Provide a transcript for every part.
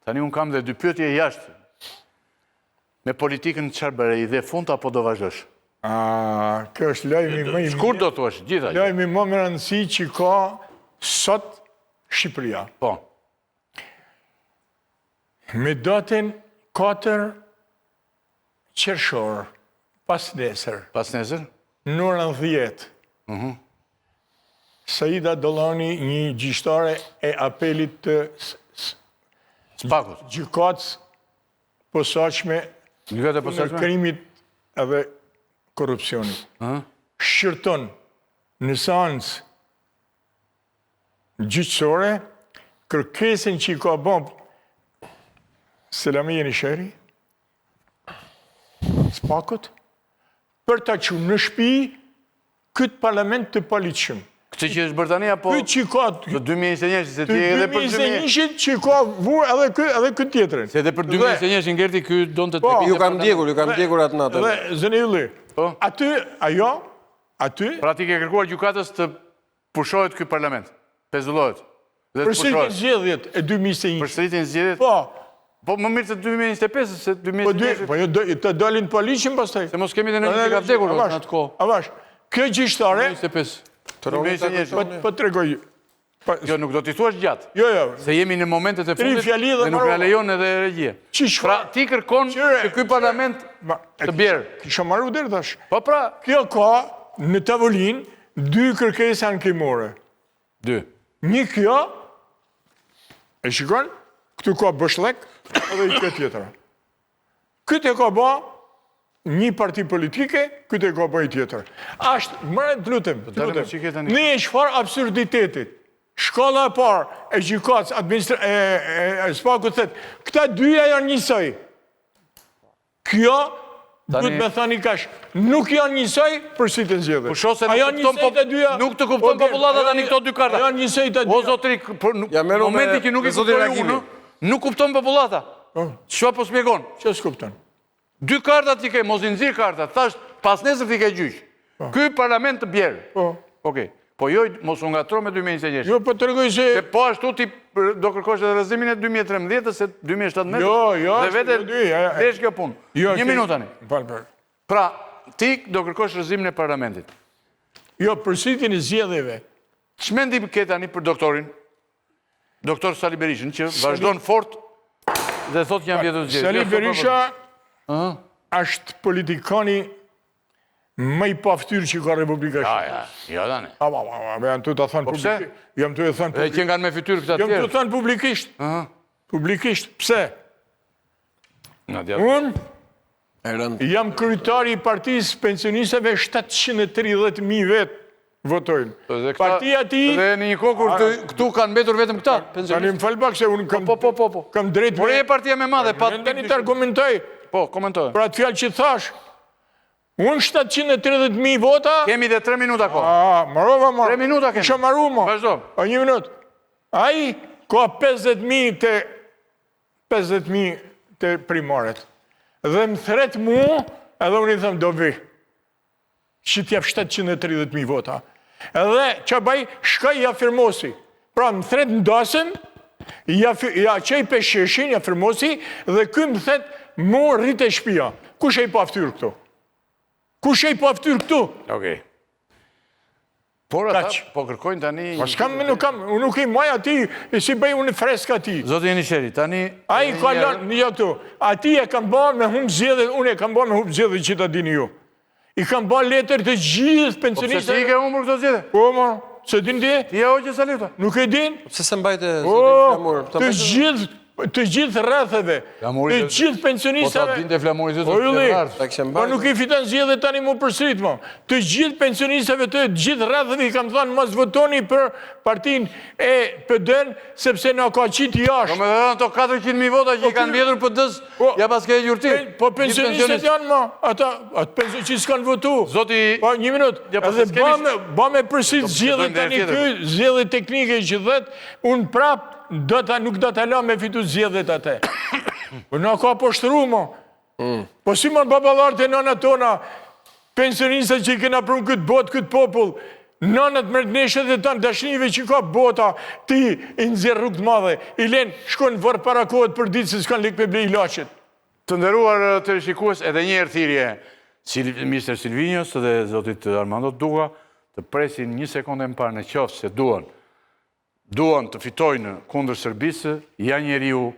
Tani unë kam dhe dy pyetje jashtë. Me politikën çfarë bëre, i dhe fund apo do vazhdosh? Kjo është lajmi më i Shkurt do thuash, gjithaj. lajmi më me rëndësi që ka sot Shqipëria. Po. Me datën 4 qershor, pas nesër, Pas nesër? në orën 10, Saida Dollani, një gjyqtare e apelit të Spakut. gjykatës posaçme Gjykatë e në posaçme? krimit edhe korrupsionit. Shqyrton në seancë gjyqësore kërkesën që i ka bën Selamia Nisheri, Spakut, për ta çuar në shtëpi këtë parlament të paligjshëm. Këtë që është bërë tani apo Këtë që ka të 2021 se të ti edhe për 2021 që ka vur edhe këtë tjetrin. Se edhe për 2021 ngerti ky donte të Ju kam ndjekur atë natë. Dhe zëni Ylli, aty Pra ti ke kërkuar gjykatës të pushohet ky parlament, pezullohet. Dhe të përsëritjen pushohet. zgjedhjet e 2021. Përsëritjen zgjedhjet. Po, Më mirë se 2025 se 2021. po të dalin paligjshëm pastaj. Se mos kemi dhe në një ka vdekur në atë kohë. Avash, kjo gjyqtare 2025. po tregoj. Jo, nuk do t'i thuash gjatë. Jo. Se jemi në momentet e fundit fjali dhe dhe nuk mbarova. na lejon edhe regjia. Çish Pra ti kërkon që ky parlament të bjerë. Kisha marrë deri tash. Po pra, Kjo ka në tavolinë dy kërkesa ankimore. 2. Një kjo, e shikon, këtu ka bëshlek, edhe i këtë tjetëra. Këtë e ka ba një parti politike, këtë e ka ba i tjetër. Ashtë, mërë të lutem, në e shfar absurditetit. Shkalla e parë e gjykatës e Spakut thëtë, këta dyja janë njësoj. Kjo, duhet me thani kash, nuk janë njësoj për si të zgjedhje. Po shose nuk të kupton popullata tani këto dy karta. Janë njësoj të dyja. O zotri, momenti që nuk i kuptoj unë, nuk kupton popullata. Çfarë po shpjegon? Që s'kupton? Dy kartat ti ke, mos i nxirr kartat. Thash, pas nesër ti ke gjyq. Ky parlament të bjerë. Okej. Po jo, mos u ngatro me 2021. Jo, po të regoj se... Se po ashtu ti do kërkosh edhe rrezimin e 2013 se 2017. Jo, dhe vetë desh kjo punë. Një minutë tani. Pra, ti do kërkosh rrezimin e parlamentit. Jo, përsëritjen e zgjedhjeve. Ç'mendim ke tani për doktorin? Doktor Sali Berishën, që vazhdon fort dhe thotë janë vjetë të zgjedhje. Sali Berisha është politikani më i paftyrë që ka Republika Shqipërisë. Ja, tani. Jam të thënë publikisht. Jam të thënë publikisht. E që kanë me fytyrë këta tjerë? Jam të thënë publikisht. Publikisht. Pse? Unë jam kryetari i partisë pensionistëve, 730.000 vetë votojnë. Partia ti... Dhe në një kohë këtu kanë mbetur vetëm këta, pensionistë. Tani më falë pak se unë kam drejt... Por e partia me madhe, pa... Në një të argumentoj. Po, komentoj. Pra të fjallë që thash, unë 730.000 vota... Kemi dhe 3 minuta ko. Marova, 3 minuta kemi. Isha maru, ma. Vazhdo. A 1 minut. Aji ka 50.000 të primaret. Dhe më thret mu, edhe unë i thëmë do vi. Që t'jap 730.000 vota. Edhe që baj, shkaj ja firmosi. Pra më thret në dasën, ja qej pesheshin, ja firmosi, dhe këj më thret mu rrit e shpia. Kush e i paftyrë këtu? Kush e i paftyrë këtu? Okej. Por ata, po kërkojnë tani... Po s'kam, unë nuk i maj ati, e si bëj unë freska ati. Zotë Jenisheri, tani... A i ka lanë, një këtu, ati e kam ba me humë zjedhe, unë e kam ba me humë zjedhe që ta dini ju. I kam ba letër të gjithë pensionistëve. Po se ti i ke umër këto zjedhe? Po, ma, se din di? Ti e oqë salifta? Nuk e din? Se se mbajte zotin Flamur? Të gjithë rretheve, të gjithë pensionistëve. Po ta dinte Flamuri zë të rrethë. Po nuk i fitan zjedhe tani mu përsërit, ma. Të gjithë pensionistëve, të gjithë rretheve, i kam thënë, mos votoni për partin e PD-n, sepse në ka qitë jashtë. Po me dhe ato 400.000 vota që i kanë vjetur PD-s, ja pas ke e gjurtim. Po pensionistët janë, ma. Ata pensionistë që s'kanë votu. Zoti... Po, një minut. Edhe ba me përsërit zjedhe tani këj, zjedhe teknike që dhet, unë prap nuk do të la me fitu zjedhet atë. Po në ka poshtru, mo. Po si më babalartë e nëna tona, pensionistët që i kena prunë këtë botë, këtë popull, nënët mredneshët dhe tanë dashnive që ka bota, ti i nëzirë rrugë të madhe, i len shkojnë vërë para kohët për ditë se s'kanë lekë me blej ilaqet. Të nderuar të rishikues, edhe njerë thirrje Mr. Silvinios dhe zotit Armando Duga të presin një sekondë më parë në qoftë se duan të fitojnë kundër Serbisë, ja njeriu,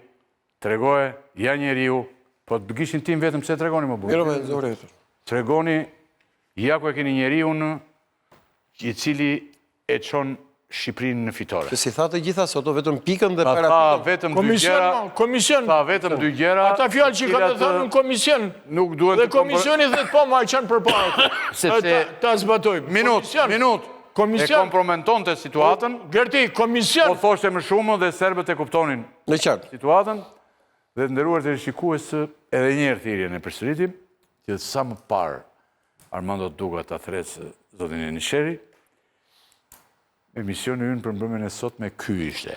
tregoje, ja njeriu, po të gishin tim vetëm se tregoni më burë. Miro me zore. Tregoni, ja ku e keni njeriun i cili e çon Shqipërinë në fitore. Se si tha të gjitha, soto vetëm pikën dhe Ta para tha pikën. vetëm dy gjëra, Komision. tha vetëm dy gjëra. Ata fjallë që ka të thënë në komision. Nuk duhet Dhe komisioni dhe të po ma i qanë për parë. Sepse Ta zbatojmë. minut. E Komision. kompromenton të situatën, Gerti, komision. po thoshte më shumë dhe serbët e kuptonin Në qartë. situatën, dhe të nderuar të rishikues edhe njerë thirrjen e përsëritim, që sa më parë Armando Duga ta thresë zotin Enisheri, emisioni ynë për mbrëmjen e sotme ky ishte.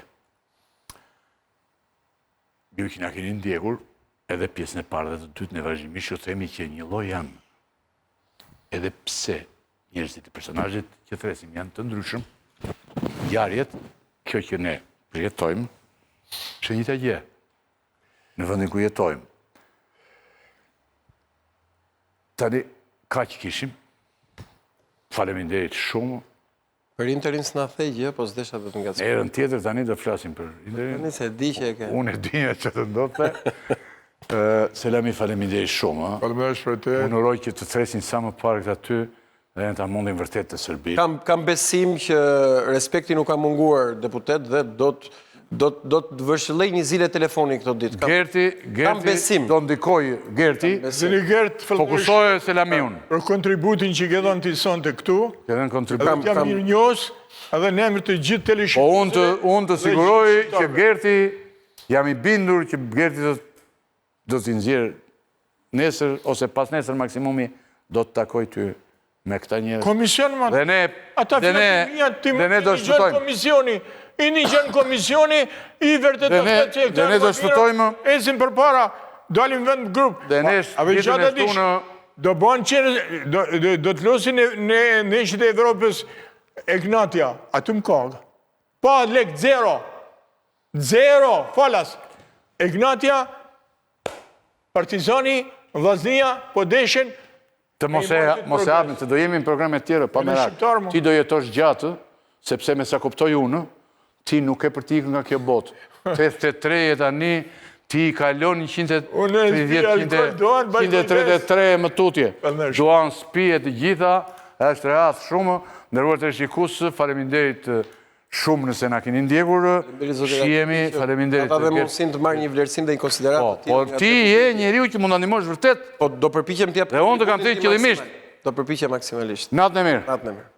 Ju që na keni ndjekur, edhe pjesën e parë dhe të dytë në vazhdimisht që themi që një lloj janë. Edhe pse njerëzit e personazhet që thresim janë të ndryshëm, ngjarjet, kjo që ne përjetojmë, është një të gjë në vendin ku jetojmë. Tani, kaq kishim, faleminderit shumë. Për Interin s'na thejgjë, po s'desha të nga cërë. Erën tjetër tani do flasim për Interin. Tani se di që e ke. Unë e dinja që të ndodhte. Selami, faleminderit shumë. Faleminderit për te. Unë uroj që të thresin sa më parë këta ty dhe në ta mundin vërtet të Serbisë. Kam besim që respekti nuk ka munguar deputet dhe do të vëshëllej një zile telefoni këto ditë. Kam besim. Do ndikoj Gerti, Zini Gert, fokusoje Selamiun. për kontributin që ke dhënë ti sonte këtu. Që dhe në kontribut. Jam mirë njohës, edhe në emër të gjithë Po teleshqiptarëve. unë të siguroj që Gerti, jam i bindur që Gerti do t'i nxjerrë nesër, ose pas nesër maksimumi, do të takoj ty me këta njerëz. Komision, ma. Dhe ne, Ata dhe ne do shpëtojmë. komisioni. I një gjënë komisioni, i vërtetot që e dhe ne do shpëtojmë. Esim për para, dalim vend grup. Dhe ne vitën e shtunë, do bënë qenë, do të losin në neshit e Evropës Egnatia, aty më kagë. Pa lek, zero. Zero, falas. Egnatia, Partizani, Vllaznia, po deshen. Të mos e hapim, se do jemi në programe tjera, pa merak. Ti do jetosh gjatë, sepse me sa kuptoj unë, ti nuk e për t'i ikë nga kjo botë. 83 e tani, ti i kalon 133 më tutje. Duan spijet të gjitha, është rehat shumë, ndërruar të rishikues, faleminderit shumë nëse na keni ndjekur, shihemi, faleminderit. Ata dhe mundësin të marrë një vlerësim dhe një konsideratë. Po ti je njeriu që mund ta ndihmosh vërtet. Po do përpiqem t'jap. Dhe unë të kam thënë qëllimisht. Do përpiqem maksimalisht. Natën e mirë. Natën e mirë.